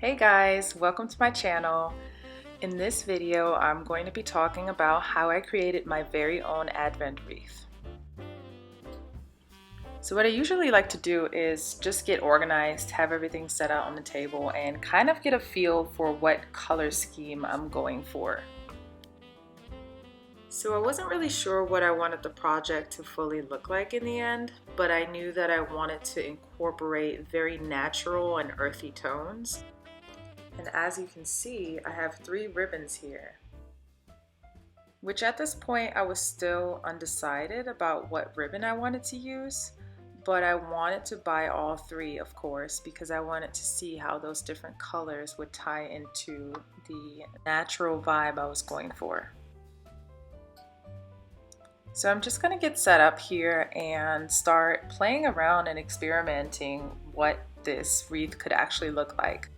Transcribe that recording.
Hey guys, welcome to my channel. In this video, I'm going to be talking about how I created my very own Advent wreath. So what I usually like to do is just get organized, have everything set out on the table, and kind of get a feel for what color scheme I'm going for. So I wasn't really sure what I wanted the project to fully look like in the end, but I knew that I wanted to incorporate very natural and earthy tones. And as you can see, I have 3 ribbons here, which at this point I was still undecided about what ribbon I wanted to use, but I wanted to buy all 3, of course, because I wanted to see how those different colors would tie into the natural vibe I was going for. So I'm just going to get set up here and start playing around and experimenting what this wreath could actually look like.